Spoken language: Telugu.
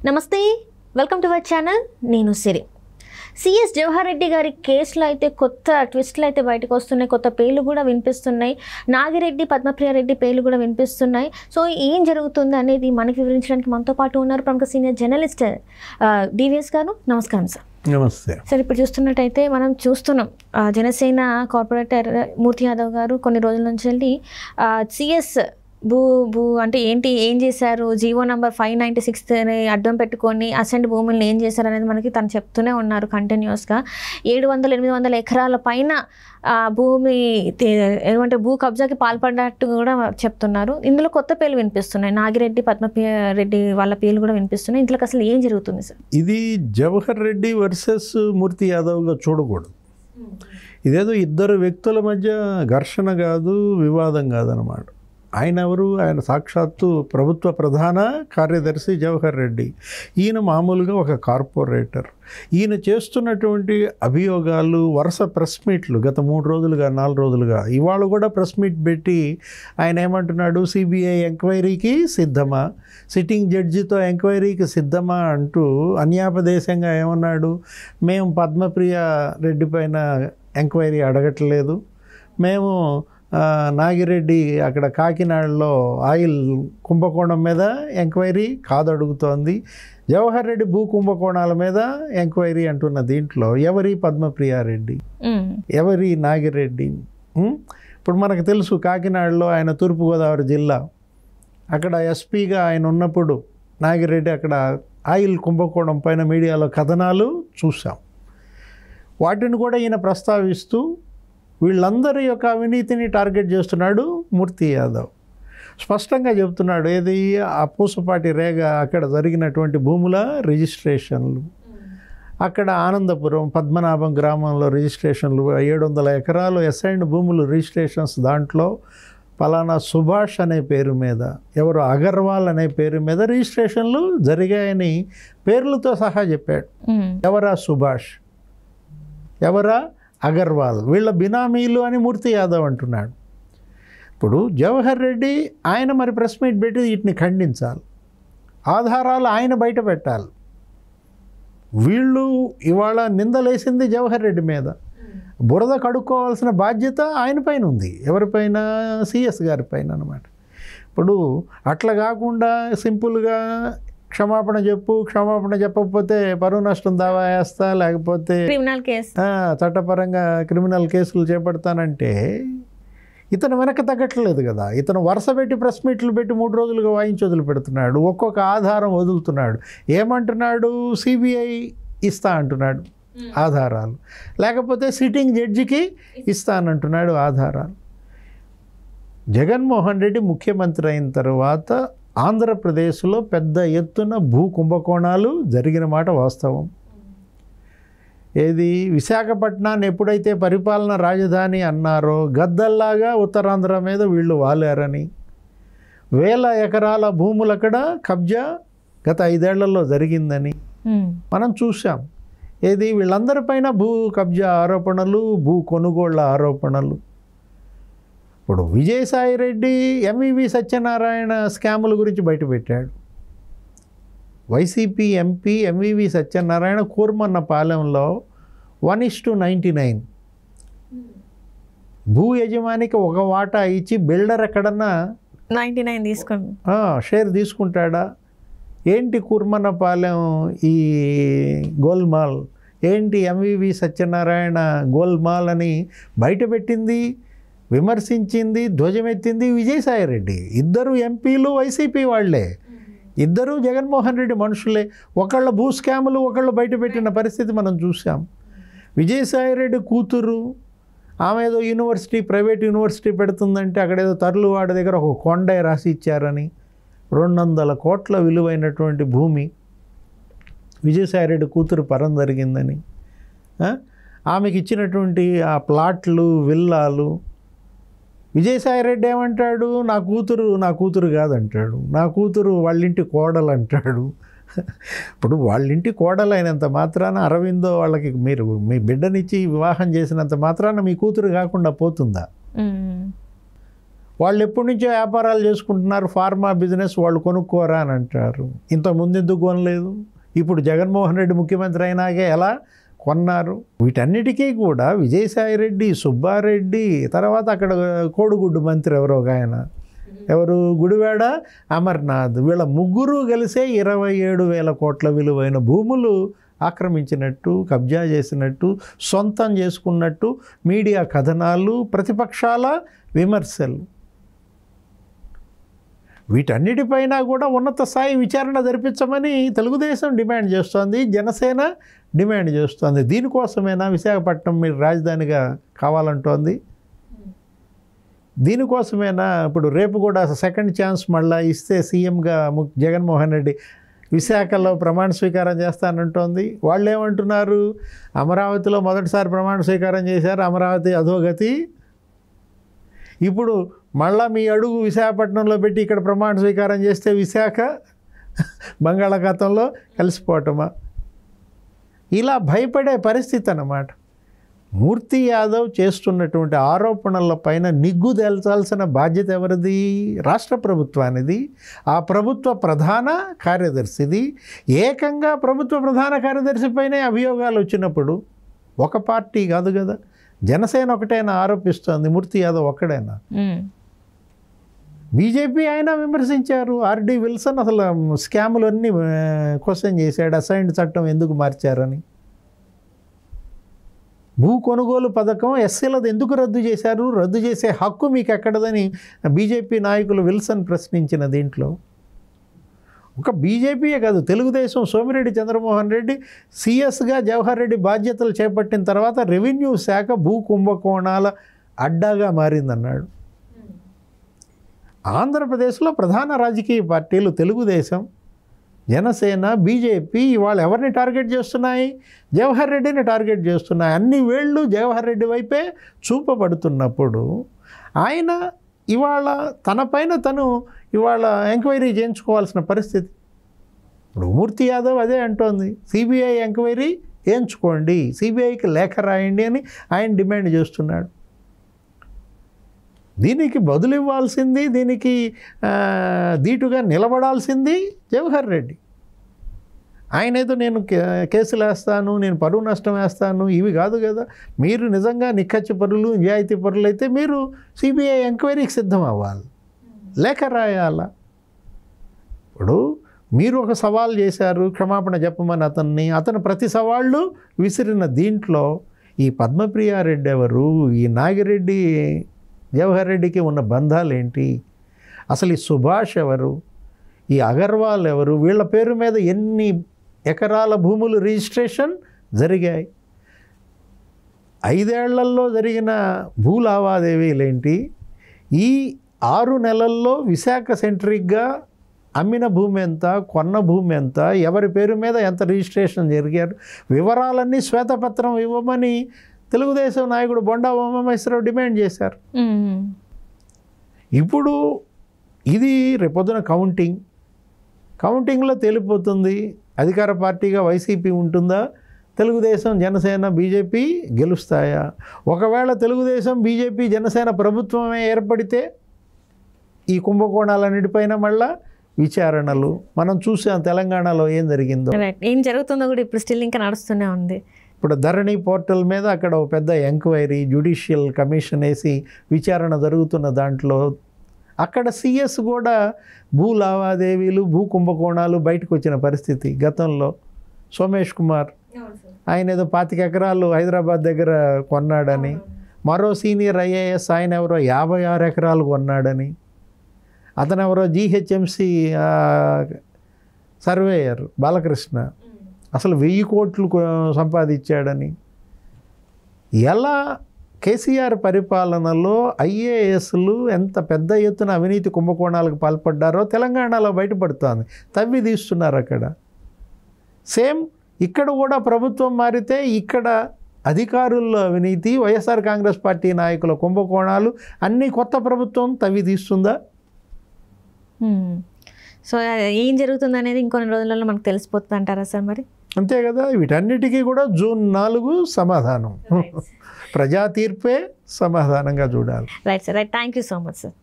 నమస్తే, వెల్కమ్ టు అవర్ ఛానల్. నేను సిరి. సిఎస్ జవహర్ రెడ్డి గారి కేసులో అయితే కొత్త ట్విస్ట్లు అయితే బయటకు వస్తున్నాయి, కొత్త పేర్లు కూడా వినిపిస్తున్నాయి. నాగిరెడ్డి, పద్మప్రియారెడ్డి పేర్లు కూడా వినిపిస్తున్నాయి. సో ఏం జరుగుతుంది అనేది మనకి వివరించడానికి మనతో పాటు ఉన్నారు ప్రముఖ సీనియర్ జర్నలిస్ట్ డివిఎస్ గారు. నమస్కారం సార్. నమస్తే సార్, ఇప్పుడు చూస్తున్నట్టయితే మనం చూస్తున్నాం జనసేన కార్పొరేటర్ మూర్తి యాదవ్ గారు కొన్ని రోజుల నుంచి వెళ్ళి సిఎస్ భూ అంటే ఏంటి, ఏం చేశారు, జీవో నంబర్ 596 అడ్డం పెట్టుకొని అసెంట్ భూములను ఏం చేశారు అనేది మనకి తను చెప్తూనే ఉన్నారు కంటిన్యూస్గా. 700-800 ఎకరాల పైన భూమి ఏమంటే భూ కబ్జాకి పాల్పడినట్టు కూడా చెప్తున్నారు. ఇందులో కొత్త పేర్లు వినిపిస్తున్నాయి, నాగిరెడ్డి, పద్మప్రియారెడ్డి వాళ్ళ పేర్లు కూడా వినిపిస్తున్నాయి. ఇందులో అసలు ఏం జరుగుతుంది సార్? ఇది జవహర్ రెడ్డి వర్సెస్ మూర్తి యాదవ్గా చూడకూడదు. ఇదేదో ఇద్దరు వ్యక్తుల మధ్య ఘర్షణ కాదు, వివాదం కాదనమాట. ఆయన ఎవరు? ఆయన సాక్షాత్తు ప్రభుత్వ ప్రధాన కార్యదర్శి జవహర్ రెడ్డి. ఈయన మామూలుగా ఒక కార్పొరేటర్. ఈయన చేస్తున్నటువంటి అభియోగాలు వరుస ప్రెస్ మీట్లు గత 3 రోజులుగా 4 రోజులుగా, ఇవాళ కూడా ప్రెస్ మీట్ పెట్టి ఆయన ఏమంటున్నాడు, సిబిఐ ఎంక్వైరీకి సిద్ధమా, సిట్టింగ్ జడ్జితో ఎంక్వైరీకి సిద్ధమా అంటూ అన్యాపదేశంగా ఏమన్నాడు, మేము పద్మప్రియ రెడ్డి పైన ఎంక్వైరీ అడగట్లేదు, మేము నాగిరెడ్డి అక్కడ కాకినాడలో ఆయిల్ కుంభకోణం మీద ఎంక్వైరీ కాదు అడుగుతోంది, జవహర్ రెడ్డి భూ కుంభకోణాల మీద ఎంక్వైరీ అంటున్న దీంట్లో ఎవరి పద్మప్రియారెడ్డి, ఎవరి నాగిరెడ్డి? ఇప్పుడు మనకు తెలుసు కాకినాడలో ఆయన తూర్పుగోదావరి జిల్లా, అక్కడ ఎస్పీగా ఆయన ఉన్నప్పుడు నాగిరెడ్డి అక్కడ ఆయిల్ కుంభకోణం పైన మీడియాలో కథనాలు చూసాం. వాటిని కూడా ఈయన ప్రస్తావిస్తూ వీళ్ళందరి యొక్క అవినీతిని టార్గెట్ చేస్తున్నాడు మూర్తి యాదవ్. స్పష్టంగా చెప్తున్నాడు, ఏది ఆ పూసపాటి రేగ అక్కడ జరిగినటువంటి భూముల రిజిస్ట్రేషన్లు, అక్కడ ఆనందపురం పద్మనాభం గ్రామంలో రిజిస్ట్రేషన్లు 700 ఎకరాలు అసైన్డ్ భూములు రిజిస్ట్రేషన్స్, దాంట్లో పలానా సుభాష్ అనే పేరు మీద, ఎవరు అగర్వాల్ అనే పేరు మీద రిజిస్ట్రేషన్లు జరిగాయని పేర్లతో సహా చెప్పాడు. ఎవరా సుభాష్, ఎవరా అగర్వాల్, వీళ్ళ బినామీలు అని మూర్తి యాదవ్ అంటున్నాడు. ఇప్పుడు జవహర్ రెడ్డి ఆయన మరి ప్రెస్ మీట్ పెట్టి వీటిని ఖండించాలి, ఆధారాలు ఆయన బయట పెట్టాలి. వీళ్ళు ఇవాళ నిందలేసింది జవహర్ రెడ్డి మీద, బురద కడుక్కోవాల్సిన బాధ్యత ఆయన పైన ఉంది. ఎవరిపైన? సిఎస్ గారి పైన అనమాట. ఇప్పుడు అట్లా కాకుండా సింపుల్గా క్షమాపణ చెప్పకపోతే పరువు నష్టం దావా వేస్తా, లేకపోతే క్రిమినల్ కేసు, చట్టపరంగా క్రిమినల్ కేసులు చేపడతానంటే ఇతను వెనక తగ్గట్లేదు కదా. ఇతను వరుస పెట్టి ప్రెస్ మీట్లు పెట్టి 3 రోజులుగా వాయించి వదిలిపెడుతున్నాడు, ఒక్కొక్క ఆధారం వదులుతున్నాడు. ఏమంటున్నాడు, సిబిఐ ఇస్తా అంటున్నాడు ఆధారాలు, లేకపోతే సిట్టింగ్ జడ్జికి ఇస్తానంటున్నాడు ఆధారాలు. జగన్మోహన్ రెడ్డి ముఖ్యమంత్రి అయిన తర్వాత ఆంధ్రప్రదేశ్లో పెద్ద ఎత్తున భూ కుంభకోణాలు జరిగిన మాట వాస్తవం. ఏది విశాఖపట్నాన్ని ఎప్పుడైతే పరిపాలన రాజధాని అన్నారో గద్దల్లాగా ఉత్తరాంధ్ర మీద వీళ్ళు వాలారని, 1000 ఎకరాల భూములు అక్కడ కబ్జా గత 5 ఏళ్లలో జరిగిందని మనం చూసాం. ఏది వీళ్ళందరిపైన భూ కబ్జా ఆరోపణలు, భూ కొనుగోళ్ల ఆరోపణలు. ఇప్పుడు విజయసాయిరెడ్డి ఎంవివి సత్యనారాయణ స్కాముల గురించి బయటపెట్టాడు. వైసీపీ ఎంపీ ఎంవివి సత్యనారాయణ కూర్మన్నపాలెంలో 1:99 భూ యజమానికి ఒక వాటా ఇచ్చి బిల్డర్ ఎక్కడన్నా 99 తీసుకుని షేర్ తీసుకుంటాడా? ఏంటి కూర్మన్నపాలెం ఈ గోల్మాల్, ఏంటి ఎంవివి సత్యనారాయణ గోల్మాల్ అని బయటపెట్టింది, విమర్శించింది, ధ్వజమెత్తింది విజయసాయిరెడ్డి. ఇద్దరు ఎంపీలు వైసీపీ వాళ్లే, ఇద్దరు జగన్మోహన్ రెడ్డి మనుషులే. ఒకళ్ళ భూ స్కాములు ఒకళ్ళు బయటపెట్టిన పరిస్థితి మనం చూసాం. విజయసాయిరెడ్డి కూతురు, ఆమె ఏదో యూనివర్సిటీ, ప్రైవేట్ యూనివర్సిటీ పెడుతుందంటే అక్కడేదో తర్లువాడ దగ్గర ఒక కొండ రాసి ఇచ్చారని, 200 కోట్ల విలువైనటువంటి భూమి విజయసాయిరెడ్డి కూతురు పరం జరిగిందని, ఆమెకి ఇచ్చినటువంటి ఆ ప్లాట్లు, విల్లాలు. విజయసాయిరెడ్డి ఏమంటాడు, నా కూతురు కాదంటాడు, నా కూతురు వాళ్ళింటి కోడలు అంటాడు. ఇప్పుడు వాళ్ళింటి కోడలు అయినంత మాత్రాన అరవిందో వాళ్ళకి మీరు మీ బిడ్డనిచ్చి వివాహం చేసినంత మాత్రాన మీ కూతురు కాకుండా పోతుందా? వాళ్ళు ఎప్పటి నుంచో వ్యాపారాలు చేసుకుంటున్నారు, ఫార్మా బిజినెస్, వాళ్ళు కొనుక్కోరా అని అంటారు. ఇంతకుముందు ఎందుకు కొనలేదు? ఇప్పుడు జగన్మోహన్ రెడ్డి ముఖ్యమంత్రి అయినాకే ఎలా కొన్నారు? వీటన్నిటికీ కూడా విజయసాయి రెడ్డి, సుబ్బారెడ్డి, తర్వాత అక్కడ కోడిగుడ్డు మంత్రి ఎవరో ఒక ఆయన, ఎవరు, గుడివాడ అమర్నాథ్, వీళ్ళ ముగ్గురు కలిసే 27,000 కోట్ల విలువైన భూములు ఆక్రమించినట్టు, కబ్జా చేసినట్టు, సొంతం చేసుకున్నట్టు మీడియా కథనాలు, ప్రతిపక్షాల విమర్శలు. వీటన్నిటిపైన కూడా ఉన్నత స్థాయి విచారణ జరిపించమని తెలుగుదేశం డిమాండ్ చేస్తోంది, జనసేన డిమాండ్ చేస్తోంది. దీనికోసమేనా విశాఖపట్నం మీరు రాజధానిగా కావాలంటోంది? దీనికోసమేనా ఇప్పుడు రేపు కూడా సెకండ్ ఛాన్స్ మళ్ళీ ఇస్తే సీఎంగా జగన్మోహన్ రెడ్డి విశాఖలో ప్రమాణ స్వీకారం చేస్తానంటోంది? వాళ్ళు ఏమంటున్నారు? అమరావతిలో మొదటిసారి ప్రమాణ స్వీకారం చేశారు, అమరావతి అధోగతి. ఇప్పుడు మళ్ళీ మీ అడుగు విశాఖపట్నంలో పెట్టి ఇక్కడ ప్రమాణ స్వీకారం చేస్తే విశాఖ బంగాళాఖాతంలో కలిసిపోవటమా? ఇలా భయపడే పరిస్థితి అన్నమాట. మూర్తి యాదవ్ చేస్తున్నటువంటి ఆరోపణలపైన నిగ్గు తేల్చాల్సిన బాధ్యత ఎవరిది? రాష్ట్ర ప్రభుత్వానిది, ఆ ప్రభుత్వ ప్రధాన కార్యదర్శిది. ఏకంగా ప్రభుత్వ ప్రధాన కార్యదర్శి పైనే అభియోగాలు వచ్చినప్పుడు ఒక పార్టీ కాదు కదా, జనసేన ఒకటైనా ఆరోపిస్తోంది, మూర్తి యాదవ్ ఒక్కడైనా? బీజేపీ ఆయన విమర్శించారు. ఆర్డి విల్సన్ అసలు స్కాములన్నీ క్వశ్చన్ చేశాడు, అసైన్డ్ చట్టం ఎందుకు మార్చారని. భూ కొనుగోలు పథకం ఎస్సీలది ఎందుకు రద్దు చేశారు, రద్దు చేసే హక్కు మీకు ఎక్కడదని బీజేపీ నాయకులు విల్సన్ ప్రశ్నించిన దీంట్లో ఒక బీజేపీయే కాదు, తెలుగుదేశం సోమిరెడ్డి చంద్రమోహన్ రెడ్డి సీఎస్గా జవహర్ రెడ్డి బాధ్యతలు చేపట్టిన తర్వాత రెవెన్యూ శాఖ భూ కుంభకోణాల అడ్డాగా మారిందన్నాడు. ఆంధ్రప్రదేశ్లో ప్రధాన రాజకీయ పార్టీలు తెలుగుదేశం, జనసేన, బీజేపీ ఇవాళ ఎవరిని టార్గెట్ చేస్తున్నాయి? జవహర్ రెడ్డిని టార్గెట్ చేస్తున్నాయి. అన్ని వేళ్ళు జవహర్ రెడ్డి వైపే చూపబడుతున్నప్పుడు ఆయన ఇవాళ తనపైన తను ఇవాళ ఎంక్వైరీ చేయించుకోవాల్సిన పరిస్థితి. ఇప్పుడు మూర్తి యాదవ్ అదే అంటోంది, సిబిఐ ఎంక్వైరీ చేయించుకోండి, సిబిఐకి లేఖ రాయండి అని ఆయన డిమాండ్ చేస్తున్నాడు. దీనికి బదులు ఇవ్వాల్సింది, దీనికి ధీటుగా నిలబడాల్సింది జవహర్ రెడ్డి. ఆయన ఏదో నేను కేసులు వేస్తాను, నేను పరువు నష్టం వేస్తాను, ఇవి కాదు కదా. మీరు నిజంగా నిక్కచ్చి పరులు, నిజాయితీ పరులు అయితే మీరు సిబిఐ ఎంక్వైరీకి సిద్ధం అవ్వాలి, లేఖ రాయాల. ఇప్పుడు మీరు ఒక సవాల్ చేశారు, క్షమాపణ చెప్పమని అతను ప్రతి సవాళ్ళు విసిరిన దీంట్లో ఈ పద్మప్రియారెడ్డి ఎవరు, ఈ నాగిరెడ్డి జవహర్ రెడ్డికి ఉన్న బంధాలు ఏంటి, అసలు ఈ సుభాష్ ఎవరు, ఈ అగర్వాల్ ఎవరు, వీళ్ళ పేరు మీద ఎన్ని ఎకరాల భూములు రిజిస్ట్రేషన్ జరిగాయి, 5 ఏళ్లలో జరిగిన భూ లావాదేవీలేంటి, ఈ 6 నెలల్లో విశాఖ సెంట్రిక్గా అమ్మిన భూమి ఎంత, కొన్న భూమి ఎంత, ఎవరి పేరు మీద ఎంత రిజిస్ట్రేషన్ జరిగారు, వివరాలన్నీ శ్వేతపత్రం ఇవ్వమని తెలుగుదేశం నాయకుడు బొండా ఉమామహేశ్వరరావు డిమాండ్ చేశారు. ఇప్పుడు ఇది రేపొద్దున కౌంటింగ్లో తేలిపోతుంది. అధికార పార్టీగా వైసీపీ ఉంటుందా, తెలుగుదేశం, జనసేన, బీజేపీ గెలుస్తాయా? ఒకవేళ తెలుగుదేశం, బీజేపీ, జనసేన ప్రభుత్వమే ఏర్పడితే ఈ కుంభకోణాలన్నిటిపైన మళ్ళా విచారణలు మనం చూసాం. తెలంగాణలో ఏం జరిగిందో, ఏం జరుగుతుందో కూడా ఇప్పుడు స్టిల్ ఇంకా నడుస్తూనే ఉంది. ఇప్పుడు ధరణి పోర్టల్ మీద అక్కడ ఒక పెద్ద ఎంక్వైరీ, జ్యుడిషియల్ కమిషన్ వేసి విచారణ జరుగుతున్న దాంట్లో అక్కడ సిఎస్ కూడా భూ లావాదేవీలు, భూ కుంభకోణాలు బయటకు వచ్చిన పరిస్థితి. గతంలో సోమేష్ కుమార్ ఆయన ఏదో 25 ఎకరాలు హైదరాబాద్ దగ్గర కొన్నాడని, మరో సీనియర్ ఐఏఎస్ ఆయన ఎవరో 56 ఎకరాలు కొన్నాడని, అతను ఎవరో జీహెచ్ఎంసీ సర్వేయర్ బాలకృష్ణ అసలు 1000 కోట్లు సంపాదించాడని. ఎలా కేసీఆర్ పరిపాలనలో ఐఏఎస్లు ఎంత పెద్ద ఎత్తున అవినీతి కుంభకోణాలకు పాల్పడ్డారో తెలంగాణలో బయటపడుతోంది. తవ్వి తీస్తున్నారు అక్కడ. సేమ్ ఇక్కడ కూడా ప్రభుత్వం మారితే ఇక్కడ అధికారుల్లో అవినీతి, వైఎస్ఆర్ కాంగ్రెస్ పార్టీ నాయకుల కుంభకోణాలు అన్నీ కొత్త ప్రభుత్వం తవ్వి తీస్తుందా? సో ఏం జరుగుతుంది అనేది ఇంకొన్ని రోజులలో మనకు తెలిసిపోతుంది అంటారా సార్? మరి అంతే కదా. వీటన్నిటికీ కూడా జూన్ 4 సమాధానం, ప్రజా తీర్పే సమాధానంగా చూడాలి. Right sir, right. Thank you so much sir.